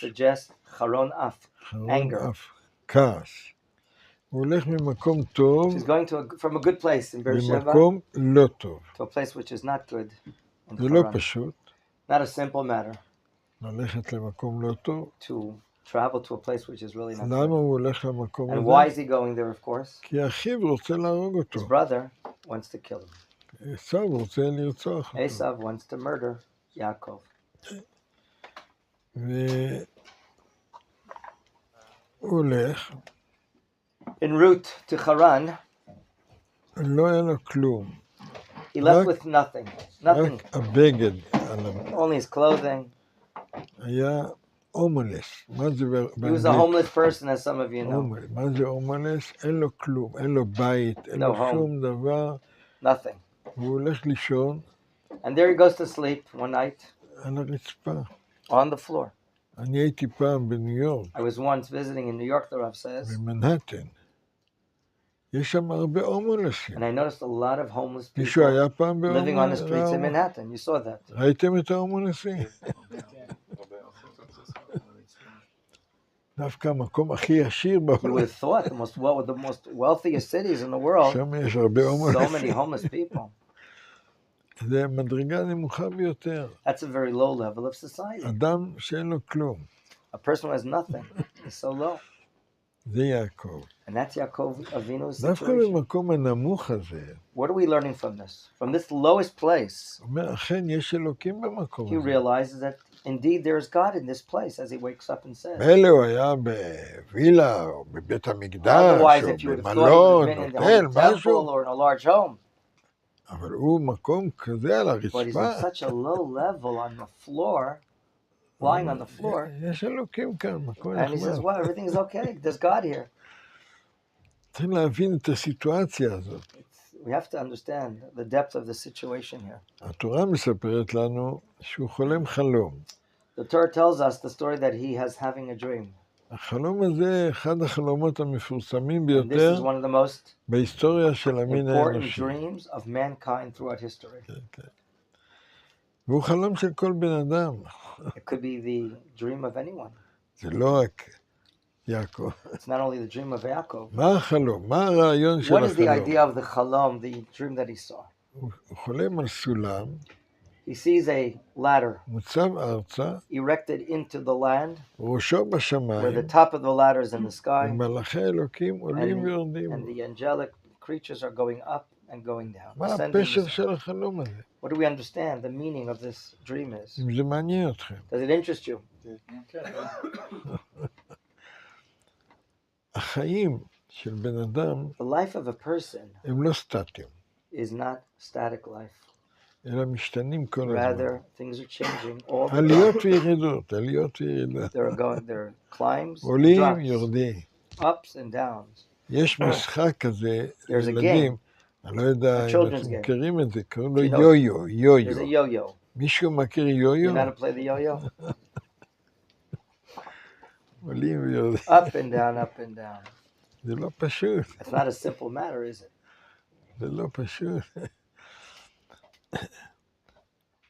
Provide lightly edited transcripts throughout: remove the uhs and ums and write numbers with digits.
suggests charon af, anger. כעס. הוא הולך ממקום טוב He's going from a good place in Beersheba למקום לא טוב. to a place which is not good. זה לא פשוט. Not a simple matter. ללכת למקום לא טוב. To travel to a place which is really not למה good. הוא הולך למקום הזה? And why is he going there, of course? כי אחיו רוצה להרוג אותו. His brother wants to kill him. עשיו רוצה לרצוח אותו. Esav wants to murder Yaakov. והוא הולך. En route to Haran, לא היה לו כלום. he left with nothing. Nothing. רק הבגד. Only his clothing. היה הומלס. מה זה באנגלית? He was a homeless person, as some of you know. מה זה הומלס? אין לו כלום. אין לו בית. אין לו שום דבר. Nothing. הוא הולך לישון. And there he goes to sleep one night. על הרצפה. On the floor. אני הייתי פעם בניו יורק. I was once visiting in New York, the Rav says. במנהטן. יש שם הרבה הומלסים. And I noticed a lot of homeless מישהו people היה פעם living on the streets in Manhattan. You saw that. ראיתם את ההומלסים? דווקא המקום הכי עשיר You בעולם. would have thought the most wealthiest cities in the world. שם יש הרבה So הומלסים. many homeless people. זה מדרגה נמוכה ביותר. That's a very low level of society. אדם שאין לו כלום. A person who has nothing is so low. זה יעקב. And that's Yaakov Avinu's דווקא situation. במקום הנמוך הזה, What are we learning from this? From this lowest place, הוא אומר, אכן יש אלוקים במקום he הזה. realizes that indeed there is God in this place, as he wakes up and says. מילא הוא היה בווילה, או בבית המקדש, Otherwise, או if you would have thought he במלון, would have been in the הוטל, Holy Temple משהו. or in a large home. אבל הוא מקום כזה על But he's הרצפה. on such a low level on the floor, lying on the floor, יש אלוקים כאן, מקום and he says, נחמד. well, everything's okay. There's God here. צריך להבין את הסיטואציה הזאת. We have to understand the depth of the situation here. התורה מספרת לנו שהוא חולם חלום. The Torah tells us the story that he has having a dream. החלום הזה אחד החלומות המפורסמים And this ביותר is one of the most בהיסטוריה של המין important האנושי. dreams of mankind throughout history. והוא חלום של כל בן אדם. It could be the dream of anyone. זה לא רק יעקב. It's not only the dream of Yaakov. מה החלום? מה הרעיון של What is the החלום? idea of the chalom, the dream that he saw? הוא חולם על סולם, He sees a ladder מוצב ארצה, erected into the land, ראשו where בשמיים, the top of the ladder is in the sky, ומלאכי אלוקים עולים ויורדים. and the angelic creatures are going up and going down. מה ascending הפשר and descending. של החלום הזה? What do we understand the meaning of this dream is? אם זה מעניין אתכם. Does it interest you? החיים של בן אדם The life of a person הם לא סטטיים, is not static life. אלא משתנים כל הזמן. Rather, things are changing all the עליות time. וירידות, עליות וירידות. There are climbs, עולים, drops, יורדים. ups and downs. יש משחק כזה, There's a ילדים, אני לא יודע a אם children's אתם game. מכירים את זה, קוראים לו You know, יו-יו, There's a יו-יו. yo-yo. מישהו מכיר You יו-יו? know how to play the yo-yo? עולים ויורדים. Up and down, up and down. זה לא פשוט, It's not a simple matter, is it? זה לא פשוט.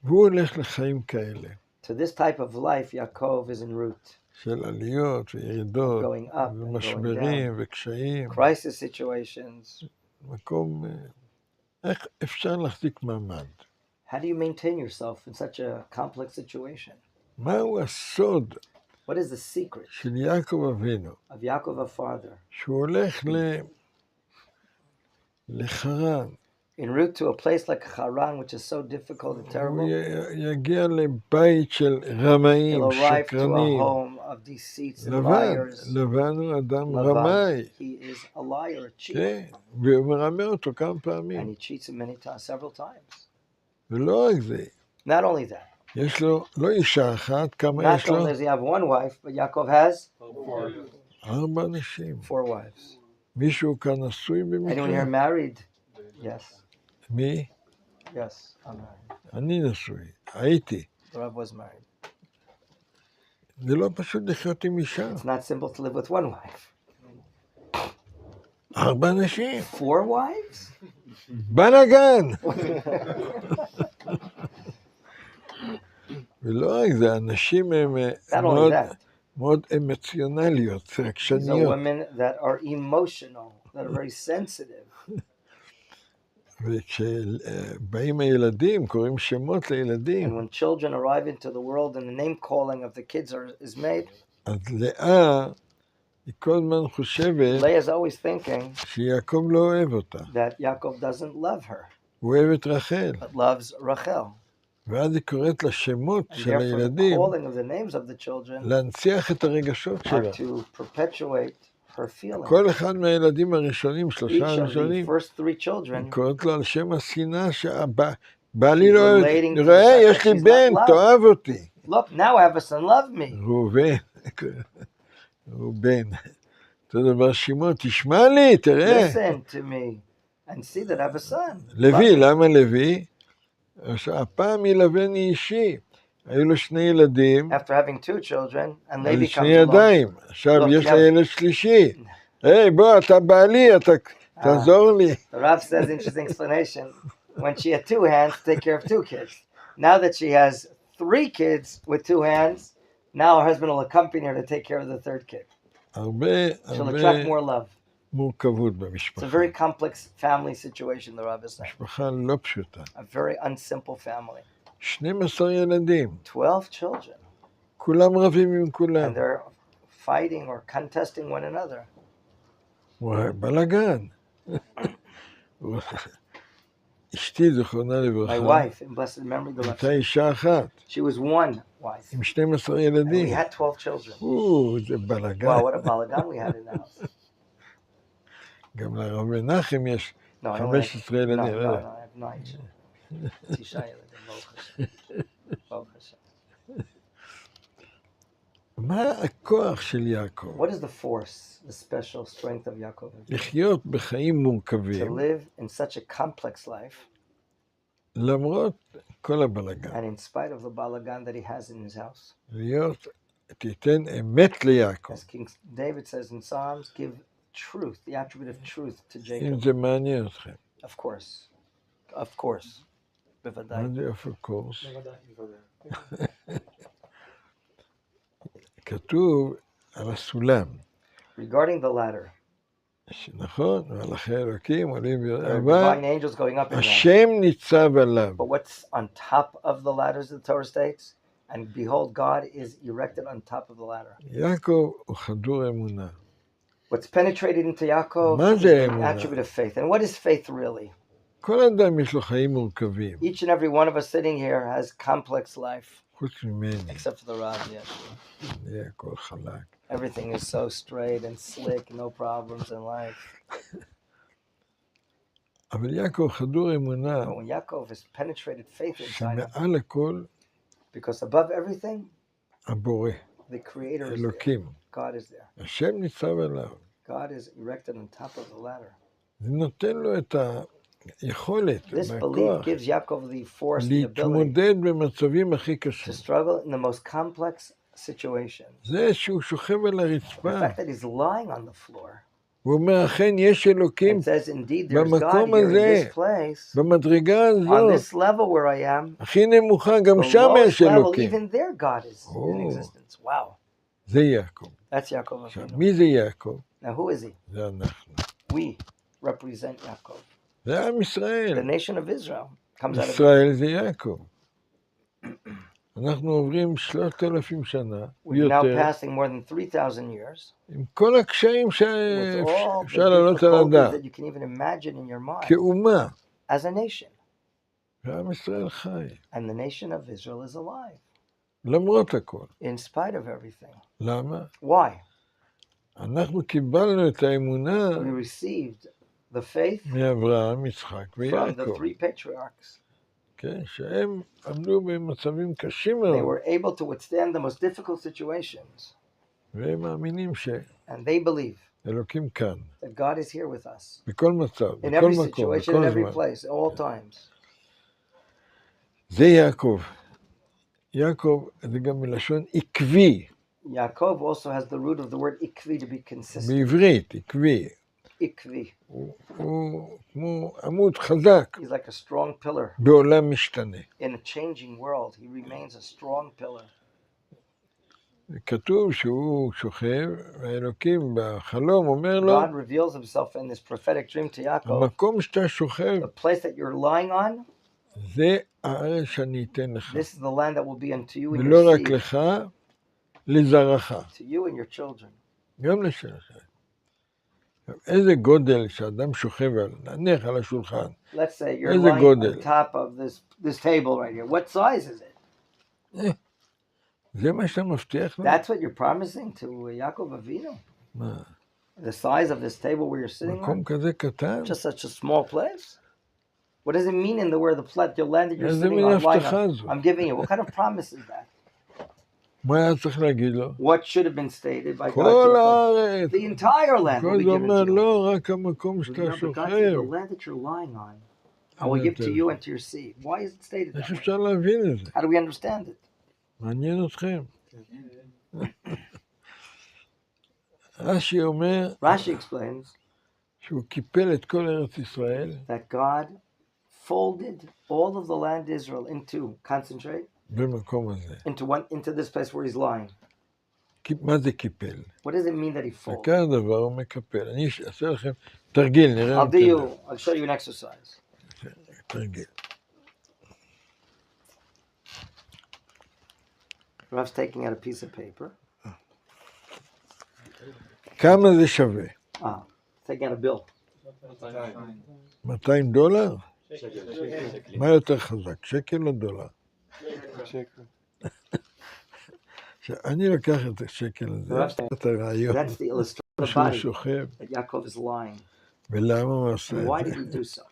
והוא הולך לחיים כאלה, To this type of life, Yaakov is en route. של עליות וירידות, Going up and ומשברים וקשיים. Crisis situations. מקום, איך אפשר להחזיק מעמד? How do you maintain yourself in such a complex situation? מהו הסוד What is the secret של יעקב אבינו, of Yaakov, our father, שהוא הולך לחרן, en route to a place like Haran, which is so difficult and הוא terrible? יגיע לבית של רמאים, He'll arrive to a שקרנים. home of deceits and לבן, liars. לבן הוא אדם Lavan, רמאי, he is a liar, a cheat, כן, והוא מרמה אותו כמה and פעמים. he cheats him several times. ולא רק זה, Not only that, יש לו לא אישה אחת, כמה not יש לו? only does he have one wife, but Yaakov has 4 נשים. 4 wives. מישהו כאן נשוי Anyone here במקרה? married? Yes, מי? yes, I'm married. אני נשוי, הייתי. The Rav was married. זה לא פשוט לחיות עם אישה. It's not simple to live with one wife. 4 נשים. 4 wives? בלאגן! ולא רק זה, הנשים הם Not only מאוד, that, מאוד אמוציונליות, These are רגשניות. women that are emotional, that are very sensitive. וכשבאים הילדים, קוראים שמות לילדים. And when children arrive into the world and the name calling of the kids is made, אז לאה, היא כל הזמן חושבת Leah is always thinking שיעקב לא אוהב אותה. that Yaakov doesn't love her, הוא אוהב את רחל. but loves Rachel. ואז היא קוראת לשמות And של therefore the הילדים calling of the names of the children להנציח את הרגשות are שלה. to perpetuate her feelings. כל אחד מהילדים הראשונים, Each שלושה of the הראשונים, first three children היא קוראת לו על שם השנאה שבעלי לא אוהב, relating to the ראה, fact יש that לי she's בן, not loved. תאהב אותי. Look, now I have a son, love me. ראובן. אותו דבר שמעון, תשמע לי, תראה. Listen to me and see that I have a son. לוי, למה לוי? הפעם ילבן אישי. היו לו שני ילדים, After having two children, and על Levi שני comes along. ידיים. עכשיו יש לה ילד שלישי. היי, בוא, אתה בעלי, אתה תעזור לי. The Rav says interesting explanation. When she had two hands, take care of two kids. Now that she has three kids with two hands, now her husband will accompany her to take care of the third kid. She'll attract more love. מורכבות It's a במשפחה. very complex family situation, the Rav is saying. משפחה לא פשוטה. A very unsimple family. 12 ילדים. 12 children. כולם רבים עם כולם. And they're fighting or contesting one another. וואי, בלגן. אשתי זכרונה My לברכה. wife, in blessed memory, the הייתה אישה אחת, she was one wife. עם 12 And we ילדים. had 12 children. זה בלגן. Wow, what a balagan we had in the house. גם לרב מנחם יש No, I don't 15 have, no, ילדים. no, I have 9 children. Tisha ילדים, ברוך השם. ברוך השם. מה הכוח של יעקב? What is the force, the special strength of Yaakov? לחיות בחיים To מורכבים, live in such a complex life, למרות כל הבלגן. and in spite of the balagan that he has in his house. להיות, תיתן אמת ליעקב. As King David says in Psalms, give truth, the attribute of truth to אם Jacob. זה מעניין אתכם. Of course. Of course. בוודאי. מה זה of course? כתוב על הסולם. Regarding the ladder, נכון, מלאכי אלוקים עולים there are אבל divine angels going up and down. השם ניצב עליו. But what's on top of the ladders, the Torah states? And behold, God is erected on top of the ladder. יעקב הוא חדור אמונה. What's penetrated into Yaakov מה is זה the אמונה? attribute of faith. And what is faith really? כל אדם יש לו חיים מורכבים, Each and every one of us sitting here has complex life, חוץ ממני. except for the Rav, yes. זה הכל חלק. Everything is so straight and slick, no problems in life. אבל יעקב חדור אמונה, But when Yaakov has penetrated faith inside him, שמעל הכל because above everything, הבורא, the Creator is there. אלוקים. God is there. השם ניצב עליו. God is erected on top of the ladder. זה נותן לו את היכולת, This belief והכוח, gives Yaakov the force, the ability להתמודד במצבים הכי קשים. to struggle in the most complex situations. זה שהוא שוכב על The הרצפה, fact that he's lying on the floor, הוא אומר, אכן יש אלוקים it says, indeed, there's God במקום here in הזה, this place, במדרגה on הזאת, this level where I am, הכי נמוכה, גם the שם lowest יש level, אלוקים. even there God is in Oh. existence. Wow, זה יעקב. that's Yaakov עכשיו, Avinu. מי זה יעקב? Now, who is he? זה אנחנו. We represent Yaakov. זה עם The ישראל. nation of Israel comes out of ישראל זה יעקב. אנחנו עוברים 3,000 שנה, We're now יותר, passing more than 3,000 years עם כל הקשיים with all the שאפשר להעלות על difficulties הדעת, that you can even imagine in your mind כאומה. as a nation. ועם ישראל חי, And the nation of Israel is alive למרות הכל. in spite of everything. למה? Why? אנחנו קיבלנו את האמונה We received the faith מאברהם, יצחק from the ויעקב, 3 patriarchs. כן? שהם עמדו במצבים קשים They מאוד, were able to withstand the most difficult situations. והם מאמינים And they believe שאלוקים כאן, that God is here with us בכל מצב, in בכל every מקום, situation, בכל in every זמן. place, at all times. זה יעקב. יעקב זה גם מלשון עקבי, Yaakov also has the root of the word ikvi, to be consistent. בעברית, עקבי. Ikvi. הוא כמו עמוד חזק He's like a strong pillar. בעולם משתנה. In a changing world, he remains a strong pillar. כתוב שהוא שוכב, והאלוקים בחלום אומר לו, God reveals himself in this prophetic dream to Yaakov. המקום שאתה שוכב, The place that you're lying on, זה הארץ שאני אתן לך. this is the land that will be unto you and ולא your רק seed, לך, לזרעך. to you and your children. גם לשלך. איזה גודל שאדם שוכב נניח על השולחן. Let's say you're איזה lying גודל. on top of this table right here. What size is it? זה מה שאתה מבטיח לו? That's what you're promising to Yaakov Avinu. מה? The size of this table where you're sitting מקום on? כזה קטן? Just such a small place? What does it mean in the word the land that you're איזה sitting מין on, lying הבטחה on? זו? I'm giving you. What kind of promise is that? מה היה צריך להגיד לו? What should have been stated by God? כל הארץ. The entire land will כל be זה given אומר to you. לא, רק המקום But שאתה no, but God said, שוכב. the land that you're lying on, I will give to you and to your seed. Why is it stated איך that? אפשר להבין את זה? How do we understand it? מעניין אתכם. רש"י אומר Rashi explains שהוא קיפל את כל ארץ ישראל that God folded all of the land Israel into, concentrate, במקום הזה. into this place where he's lying. מה זה קיפל? What does it mean that he folded? וכאן הדבר הוא מקפל. אני אעשה לכם תרגיל, נראה I'll show you an exercise. תרגיל. Rav's taking out a piece of paper. כמה זה שווה? Taking out a bill. $200? מה יותר חזק, שקל או דולר? שקל. אני לוקח את השקל הזה, את הרעיון, That's the illustration of the שהוא body שוכב, that Yaakov is lying. ולמה הוא עושה And why את did זה? he do so?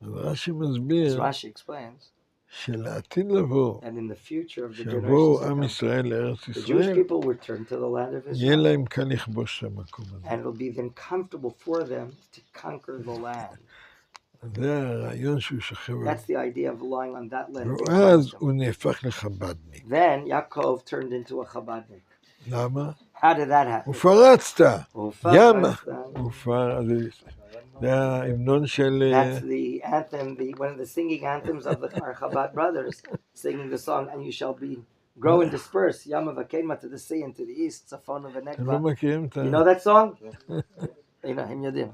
אז רש"י As מסביר Rashi explains, שלעתיד לבוא, and in the future of the שיבואו generations to עם come, ישראל לארץ the Jewish ישראל, people will turn to the land of יהיה Israel, להם קל לכבוש את המקום הזה. and it will be then comfortable for them to conquer the land. זה הרעיון שהוא שוכב עליו. That's the idea of lying on that land. ואז הוא נהפך לחבדניק. Then Yaakov turned into a Chabadnik. למה? How did that happen? ופרצת, ימה. That's זה ההמנון של... the anthem, one of the singing anthems of our Chabad brothers, singing the song, and you shall grow and disperse, Yama Vakema to the sea and to the east, Safon of אתם לא Anekba. מכירים את ה... You know that song? הם יודעים.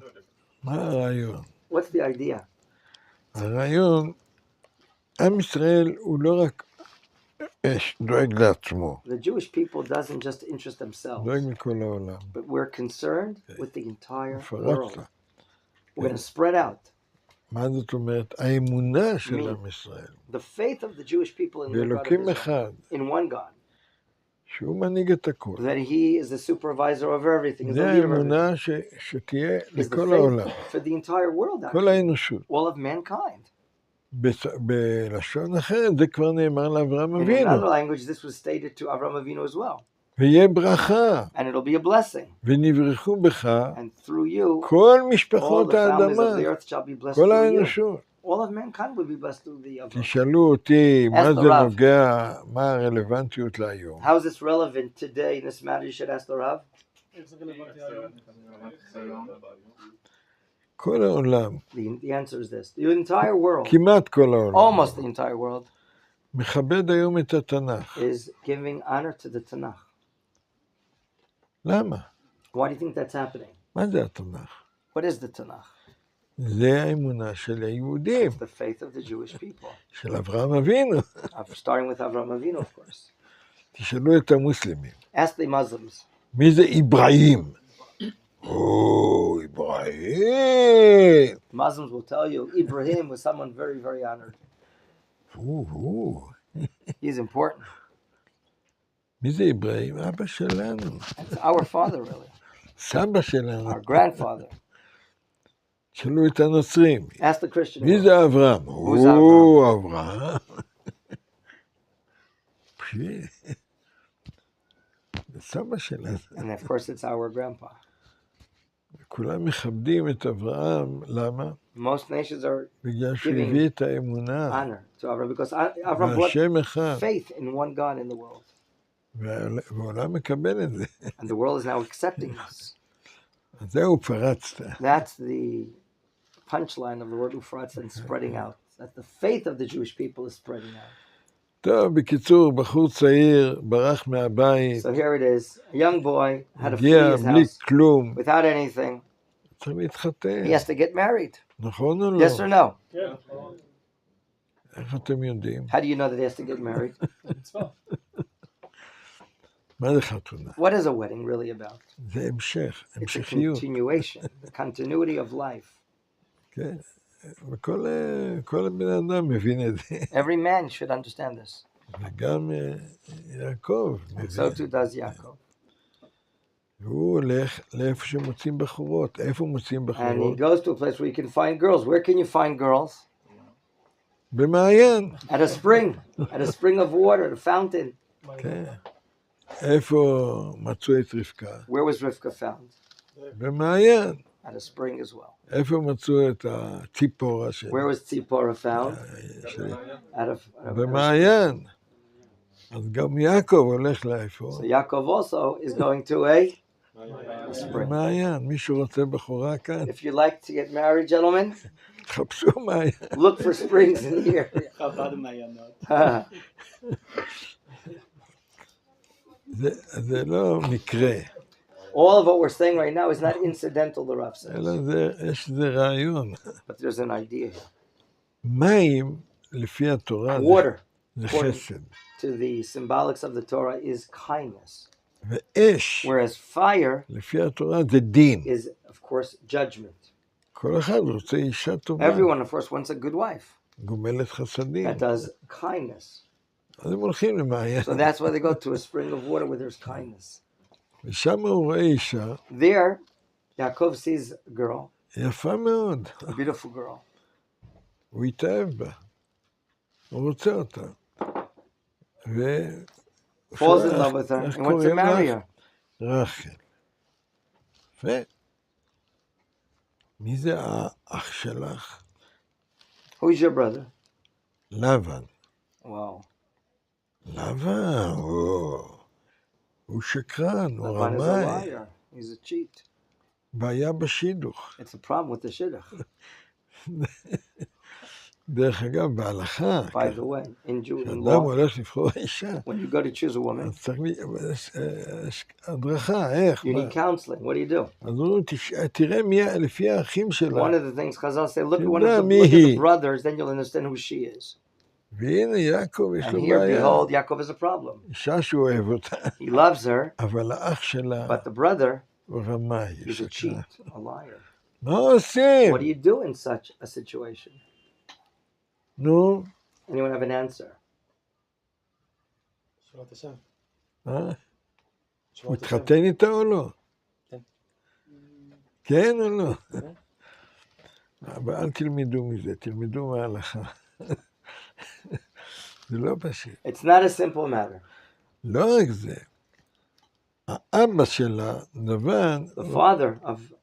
מה הרעיון? What's the idea? הרעיון, עם ישראל הוא לא רק דואג לעצמו, The Jewish people doesn't just interest themselves, דואג לכל העולם. but we're concerned with the entire פרצת. world. We're going to spread out. מה זאת אומרת? האמונה של עם ישראל. The faith of the Jewish people in the God of באלוקים Israel, אחד, in one God, שהוא מנהיג את הכל. that He is the supervisor of everything, is the זה leader of everything. האמונה שתהיה Is the לכל העולם. faith for the entire world, כל actually, האנושות. all of mankind. בלשון אחרת, זה כבר נאמר לאברהם In אבינו. another language, this was stated to Avram Avinu as well. ויהיה ברכה, And it'll be a blessing. ונברכו בך And through you, כל all משפחות the families האדמה, of the earth shall be blessed כל through you. האנושות. All of mankind will be blessed through the Avram. תשאלו אותי, מה Ask זה the Rav. נוגע, מה הרלוונטיות להיום? How is this relevant today in this matter? You should ask the Rav. כל העולם, The answer is this. The entire world, כמעט כל העולם, almost the entire world, מכבד היום את התנ"ך. is giving honor to the Tanakh. למה? Why do you think that's happening? מה זה התנ"ך? What is the Tanakh? זה האמונה של היהודים, It's the faith of the Jewish people. של אברהם אבינו. Starting with Avram Avinu, of course. תשאלו את המוסלמים, Ask the Muslims. מי זה אברהים? או, אברהים! Muslims will tell you Ibrahim was someone very, very honored. He's important. מי זה אברהים? אבא שלנו. It's our father, really. סבא שלנו. Our grandfather. תשאלו את הנוצרים. Ask the Christian. מי זה אברהם? Who's או, אברהם. זה סבא שלנו. And of course, it's our grandpa. כולם מכבדים את אברהם, למה? Most nations are בגלל שהוא הביא את האמונה. honor to Avram because Avram brought והשם אחד. faith in one God in the world. והעולם מקבל את זה. And the world is now accepting this. אז זהו, פרצת. That's the punchline of the word ufratz and spreading out. That the faith of the Jewish people is spreading out. טוב, בקיצור, בחור צעיר ברח מהבית, So here it is. A young boy had to flee הגיע his בלי house כלום, without anything. צריך להתחתן, He has to get married. נכון או לא? Yes or no? איך אתם יודעים? How do you know that he has to get married? מה זה חתונה? What is a wedding really about? זה המשך, It's a המשכיות. continuation, the continuity of life. כן, וכל בן אדם מבין את זה. Every man should understand this. וגם יעקב So מבין. too does Yaakov. והוא הולך לאיפה שמוצאים בחורות. איפה מוצאים And he בחורות? goes to a place where you can find girls. Where can you find girls? במעיין. At a spring of water, a fountain. כן. איפה מצאו את רבקה? Where was Rivka found? במעיין. At a spring as well. איפה מצאו את הציפורה שלה? Where was Tzipporah found? At a במעיין. אז גם יעקב הולך לאיפה? So Yaakov also is going to a spring. במעיין. מישהו רוצה בחורה כאן? If you like to get married, gentlemen, תחפשו מעיין. look for springs in the area. זה לא מקרה, All of what we're saying right now is not incidental, the Rav says. אלא יש איזה רעיון. But there's an idea here. מים, לפי התורה, Water, זה according חסד. to the symbolics of the Torah, is kindness. ואש, Whereas fire לפי התורה, זה דין. is, of course, judgment. כל אחד רוצה אישה טובה, Everyone, of course, wants a good wife גומלת חסדים. that does kindness. אז הם הולכים למעיין. So that's why they go to a spring of water where there's kindness. ושם הוא רואה אישה There, Yaakov sees a girl, יפה מאוד. a beautiful girl. הוא התאהב בה. הוא רוצה אותה. Falls in love with her and wants to marry her. רחל. יפה. מי זה האח שלך? Who's your brother? לבן. Wow. לבן, הוא שקרן, הוא Laban is a רמאי. liar. He's a cheat. בעיה בשידוך. It's a problem with the shidduch. דרך אגב, בהלכה, By the way, in Jew, in כשאדם law, הולך לבחור אישה, when you go to choose a woman, אז צריך הדרכה, איך? you need counseling. What do you do? אז הוא תראה לפי האחים שלה. One of the things Chazal say, look at look at the brothers, then you'll understand who she is. והנה יעקב יש And לו here, בעיה. behold, Yaakov has a problem. אישה שהוא אוהב אותה, He loves her, אבל האח שלה but the brother הוא רמאי. is a cheat, a liar. מה עושים? What do you do in such a situation? נו, Anyone have an answer? הוא התחתן איתה או לא? כן או לא? אבל אל תלמדו מזה, תלמדו מההלכה. זה לא פשוט. It's not a simple matter. לא רק זה. האבא שלה, לבן, The father of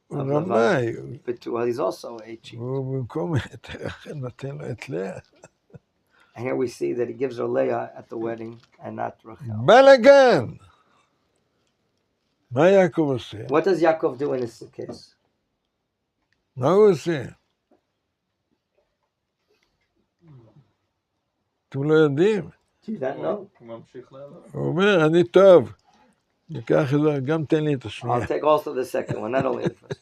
הוא רמאי. Bethuel, he's also a cheat. הוא במקום את רחל נותן לו את לאה. And here we see that he gives her Leah at the wedding and not Rachel. בלגן! מה יעקב עושה? What does Yaakov do in this case? מה הוא עושה? אתם לא יודעים. Do you not know? הוא אומר, אני טוב. ניקח את זה, גם תן לי את השנייה. I'll take also the second one, not only the first.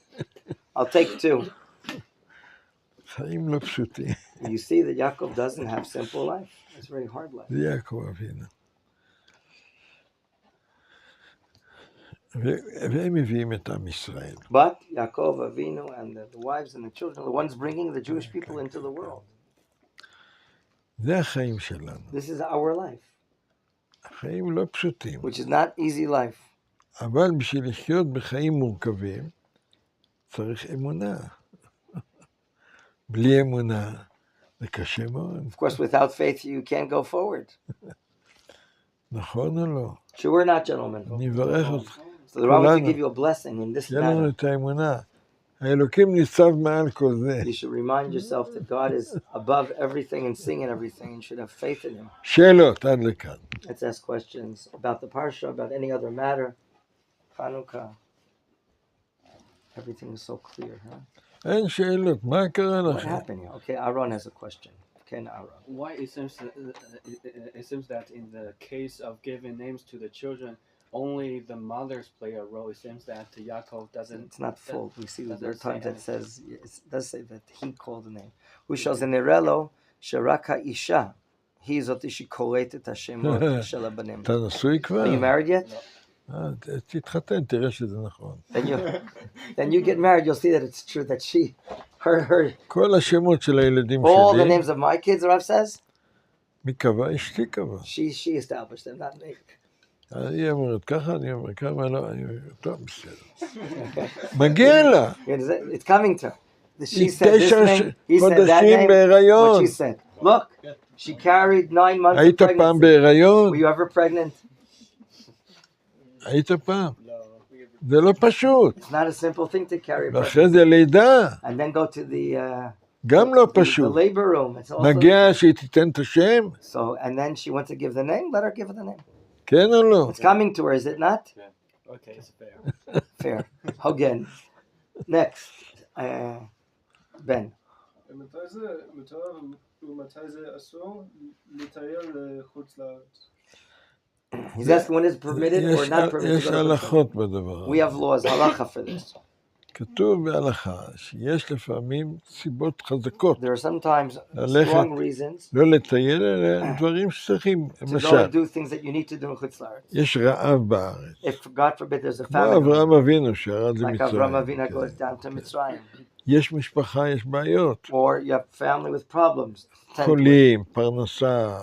I'll take two. חיים לא פשוטים. You see that Yaakov doesn't have simple life. It's a very hard life. זה יעקב אבינו. והם מביאים את עם ישראל. But Yaakov Avinu and the wives and the children are the ones bringing the Jewish people into the world. זה החיים שלנו. This is our life, החיים לא פשוטים. which is not easy life. אבל בשביל לחיות בחיים מורכבים, צריך אמונה. בלי אמונה, זה קשה מאוד. Of course, without faith, you can't go forward. נכון או לא? Sure or not, gentlemen? אני מברך אותך. So the Rabbi wants to give you a blessing in this תהיה לנו matter. את האמונה. האלוקים ניצב מעל כל זה. You should remind yourself that God is above everything and seeing everything, and you should have faith in Him. שאלות עד לכאן. Let's ask questions about the Parsha, about any other matter. Chanukah. Everything is so clear, huh? אין שאלות, מה קרה What לכם? happened here? Okay, Aaron has a question. ken ara. Why it seems that in the case of giving names to the children, only the mothers play a role. It seems that Yaakov doesn't. It's not full. We see there are times that says it does say that he called the name. Ushal zenirelo sheraka isha. He zot shekoret et hashemot shel habanim. אתה נשוי כבר? Are you married yet? תתחתן, תראה שזה נכון. Then you get married, you'll see that it's true that her. כל השמות של הילדים all the שלי. names of my kids, the Rav says. מי קבע? אשתי קבע. She established them, not me. היא אומרת ככה, אני אומר ככה, לא, אני אומר, טוב, בסדר. מגיע לה. It's coming to her. She said this name, he said that name. בהיריון. What she said. Look, she carried 9 months of היית pregnancy. פעם בהיריון? Were you ever pregnant? היית פעם? זה לא פשוט. It's not a simple thing to carry a ואחרי pregnancy. זה לידה. And then go to the גם לא the פשוט. labor room. It's also. מגיע שהיא תיתן את השם? So, and then she wants to give the name, let her give her the name. כן או לא? It's coming to her, is it not? Yeah. Okay, it's fair. Fair. Hogan. Next. Ben. מתי זה מותר ומתי זה אסור לטייל לחוץ לארץ? He's asking when is it permitted or not permitted. יש הלכות בדבר. We have laws, halacha for this. כתוב בהלכה שיש לפעמים סיבות חזקות. There are sometimes ללכת, strong reasons לא לטייל, אלא דברים שצריכים. to go למשל, and do things that you need to do in Chutz La'aretz. יש רעב בארץ. If God forbid there's a כמו famine, אברהם אבינו שירד like Avraham Avinu למצרים. goes down to Mitzrayim, יש משפחה, יש בעיות. or you have family with problems, חולים, פרנסה,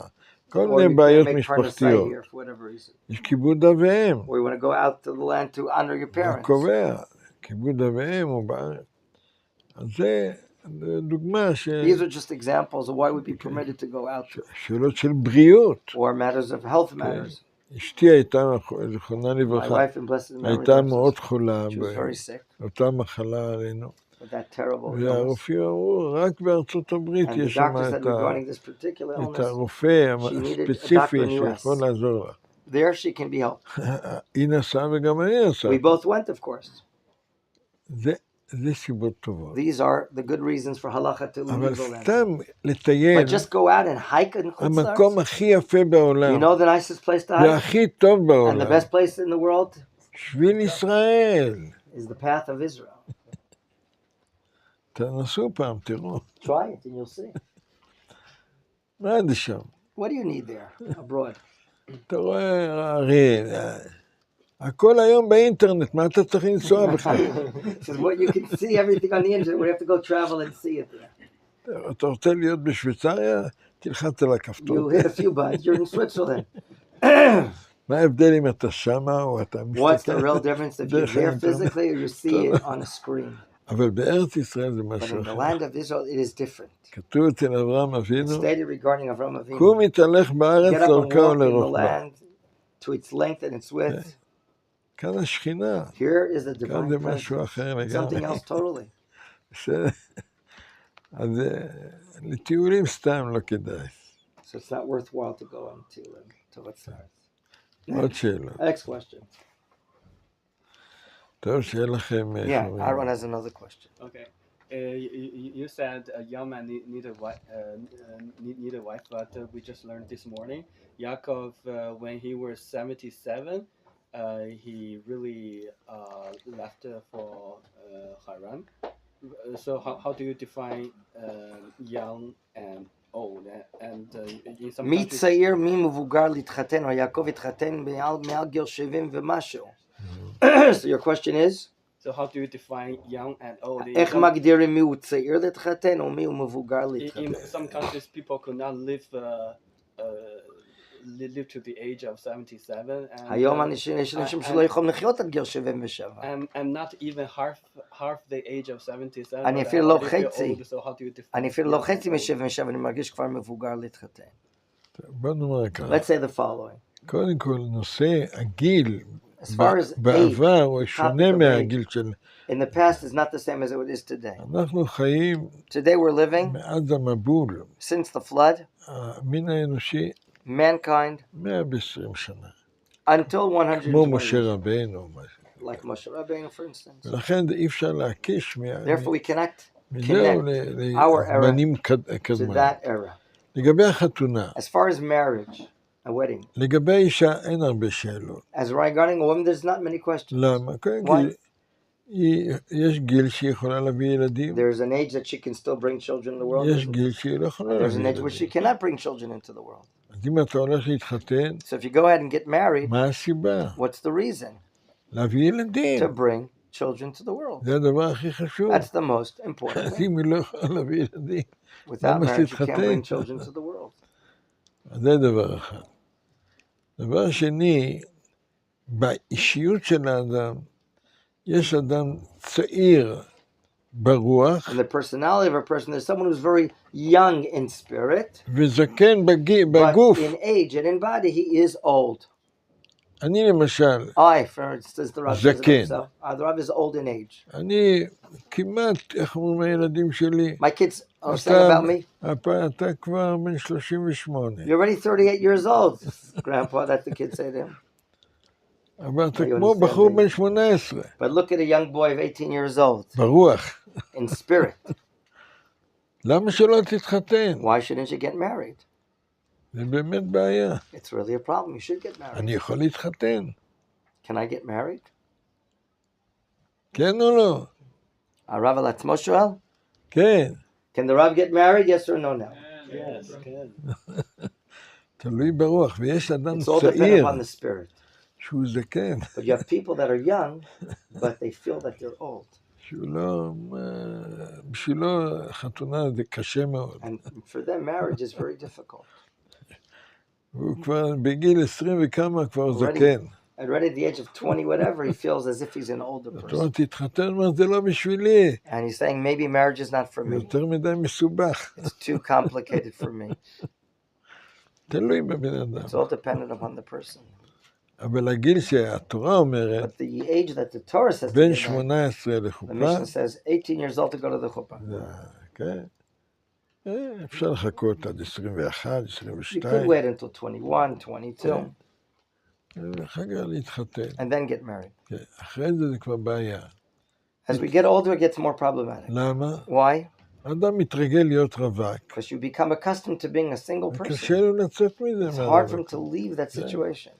כל or מיני you בעיות can't make parnasai משפחתיות. here for whatever reason, יש כיבוד אב ואם. or you want to go out to the land to honor your הוא parents. קובע, כיבוד אב ואם הוא בארץ. אז זה דוגמה These are just examples of why we'd be permitted to go out, שאלות של בריאות. or matters of health matters. אשתי הייתה, זכרונה My לברכה, wife in blessed memory, הייתה מאוד חולה she was very sick באותה מחלה עלינו. with that terrible illness. והרופאים אמרו, רק בארצות הברית And the יש שם doctor said regarding this particular את illness, הרופא she needed a הספציפי doctor in US. שיכול לעזור לה. there she can be helped. היא נסעה וגם אני נסעה. We both went, of course. זה סיבות טובות. These are the good reasons for halacha to אבל leave the land. סתם לטייל, But just go out and hike in Chutz המקום La'aretz. הכי יפה בעולם, You know the nicest place to hike והכי טוב and the בעולם, best place in the world שביל ישראל. is the path of Israel. תנסו פעם, תראו. Try it and you'll see. מה זה שם? What do you need there abroad? אתה רואה, הרי, הכל היום באינטרנט, מה אתה צריך לנסוע בכלל? This is what you can see everything on the internet. We have to go travel and see it there. אתה רוצה להיות בשוויצריה? תלחץ על הכפתור. You hit a few buttons. You're in Switzerland. מה ההבדל אם אתה שמה או אתה What's the מסתכל? real difference if you're there physically or you see it on a screen? אבל בארץ ישראל זה But משהו in the אחר. land of Israel, it is different. כתוב אצל אברהם אבינו, Stated regarding Avraham Avinu. קום התהלך בארץ Get up and לאורכה walk in the ולרוחבה. land to its length and its width. כאן השכינה, Here is the כאן זה divine משהו presence. אחר It's something לגמרי. else totally. בסדר? אז לטיולים סתם לא כדאי. So it's not worthwhile to go to what's that? עוד שאלה. Next question. טוב, שיהיה לכם... Yeah, Aaron has another question. Okay. You said a young man need a wife, need a wife, but we just learned this morning. Yaakov, when he was 77, he really left for Haran. So how do you define young and old? And in some מי countries, צעיר, מי מבוגר להתחתן, או יעקב התחתן מעל גיל 70 ומשהו. So your question is, so how do you define young and old? איך מגדירים מי הוא צעיר להתחתן, או מי הוא מבוגר In להתחתן? some countries, people could not live live to the age of 77. And, היום יש אנשים שלא יכולים לחיות עד גיל 77. I'm not even half the age of 77. אני but אפילו I לא already feel חצי. old, so how do you define אני אפילו לא young חצי and old? מ-77, אני מרגיש כבר מבוגר להתחתן. בוא נאמר ככה. Let's say the following. קודם כל, נושא הגיל As far as age, בעבר הוא שונה topic of מהגיל של... in the past is not the same as it is today. אנחנו חיים Today we're living, מאז המבול, since the flood, המין האנושי, mankind, 120 שנה. until 120 כמו משה years. רבנו. Like Moshe Rabbeinu, for instance. ולכן אי אפשר להקיש Therefore, we cannot מזהו our era לזמנים to קדמונים. that era. לגבי החתונה, As far as marriage, a wedding, לגבי אישה אין הרבה שאלות. as regarding a woman, there's not many questions. למה? קודם Why? כל, יש גיל שהיא יכולה להביא ילדים, There's an age that she can still bring children in the world. יש גיל שהיא לא יכולה And there's להביא an age where she ילדים. cannot bring children into the world. אז אם אתה הולך להתחתן, So if you go ahead and get married, מה הסיבה? what's the reason? להביא ילדים. To bring children to the world. זה הדבר הכי חשוב. That's the most important אז thing. אם היא לא יכולה להביא ילדים, Without למה marriage, you can't שתתחתן? bring children to the world. אז זה דבר אחד. דבר שני, באישיות של האדם, יש אדם צעיר ברוח, In the personality of a person, there's someone who's very young in spirit, וזקן but בגוף. in age and in body, he is old. אני למשל, I, for instance, the Rav says it Zaken. himself. The Rav is old in age. אני כמעט, איך אומרים הילדים שלי, My kids are saying about me, אתה כבר בן 38, you're already 38 years old, Grandpa, that the kids say to him. אבל אתה You כמו understand בחור me? בן 18, But look at a young boy of 18 years old, ברוח. in spirit. למה שלא תתחתן? Why shouldn't you get married? זה באמת בעיה. It's really a problem. You should get married. אני יכול להתחתן, Can I get married? כן או לא? Rav Alatzmo שואל? כן. Can the Rav get married? Yes or no now? Yes, good. תלוי ברוח, ויש אדם It's all dependent צעיר upon the spirit. שהוא זקן, But you have people that are young, but they feel that they're old. שהוא לא, בשבילו חתונה זה קשה מאוד. And for them, marriage is very difficult. הוא כבר בגיל 20 וכמה כבר Already. זקן. Already at the age of 20, whatever, he feels as if he's an older אתה person. אומר, תתחתן, אומר, זה לא בשבילי, And he's saying, maybe marriage is not for זה me. יותר מדי מסובך. It's too complicated for me. תלוי בבן אדם. It's all dependent upon the person. אבל הגיל שהתורה אומרת, But the age that the Torah says to בין get married, 18 the לחופה, mission says 18 years old to go to the chuppah. כן. אפשר לחכות עד 21, You could 22, wait until 21, 22, אחר כך להתחתן. and then get married. כן, אחרי זה זה כבר בעיה. As we get older, it gets more problematic. למה? Why? אדם מתרגל להיות רווק. Because you become accustomed to being a single קשה person. לו לצאת מזה It's hard for him מהרווק. to leave that situation.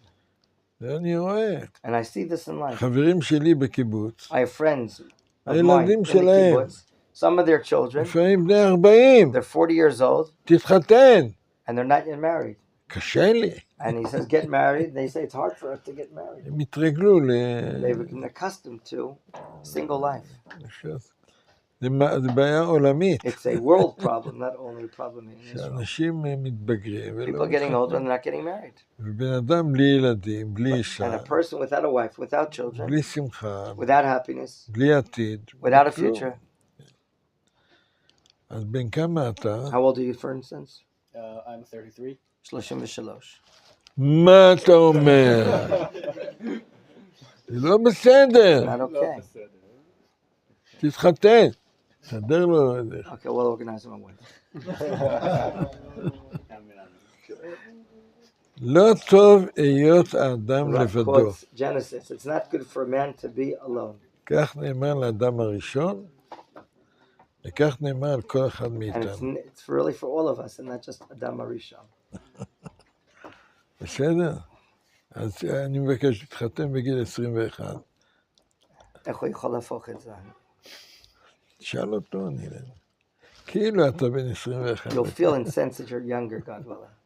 זה אני רואה. And I see this in life. חברים שלי בקיבוץ, I have friends of mine in הילדים the שלהם, kibbutz. Some of their children, לפעמים בני 40, they're 40 years old, תתחתן. and they're not yet married. קשה לי. And he says, get married. They say it's hard for us to get married. הם התרגלו They've been accustomed to single life. זה בעיה עולמית. It's a world problem, not only a problem in Israel. שאנשים מתבגרים ולא People getting older and מתחתנים. not getting married. ובן אדם בלי ילדים, בלי And אישה, a person without a wife, without children, בלי שמחה, without happiness, בלי עתיד. without a כלום. future. אז בן כמה אתה? How old are you, for instance? I'm 33. 33. מה אתה אומר? זה לא בסדר. Not okay. תתחתן. תסדר לו את זה. Okay, we'll organize him a wedding. לא טוב היות האדם Rav לבדו. quotes Genesis. It's not good for a man to be alone. כך נאמר לאדם הראשון, וכך נאמר על כל אחד And מאיתנו. it's really for all of us, and not just Adam Arishon. בסדר? אז אני מבקש להתחתן בגיל 21. איך הוא יכול להפוך את זה? תשאל אותו, אני לא יודע. כאילו אתה בן 21. You'll feel and sense that you're younger, God willing.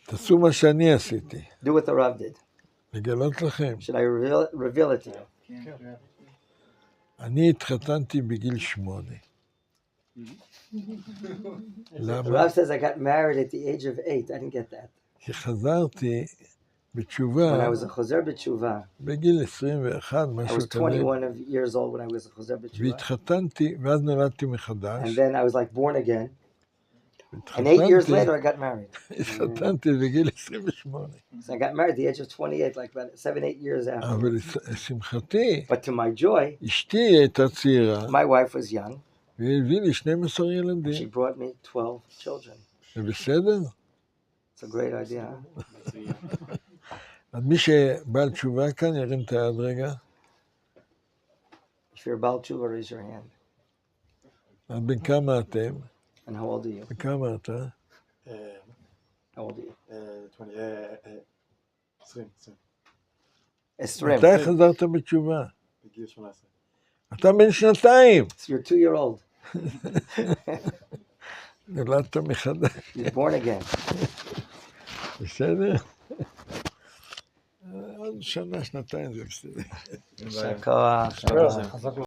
תעשו מה שאני עשיתי. Do what the Rav did. לגלות לכם. Should I reveal it to you? אני התחתנתי בגיל 8. The למה? Rav says I got married at the age of 8. I didn't get that. כי חזרתי When I בתשובה was a chozer b'tshuva, בגיל 21, I משהו was כזה, 21 years old when I was a chozer b'tshuva. והתחתנתי, ואז נולדתי מחדש. And then I was like born again. And 8 years later I got married. התחתנתי בגיל 28. So I got married at the age of 28, like about 7-8 years after. אבל לשמחתי, But to my joy, אשתי הייתה צעירה, my wife was young. והביא לי 12 She ילדים. brought me 12 children. זה בסדר? It's a great idea. Huh? אז מי שבעל תשובה כאן, ירים את היד רגע. If you're a Baal Tshuva, raise your hand. אז בן כמה אתם? And how old are you? וכמה אתה? How old are you? 20. 20. מתי חזרת בתשובה? בגיל 18. אתה בן 2 So you're 2-year-old. נולדת מחדש. You're born again. בסדר? עוד שנה, שנתיים זה בסדר. יישר כוח.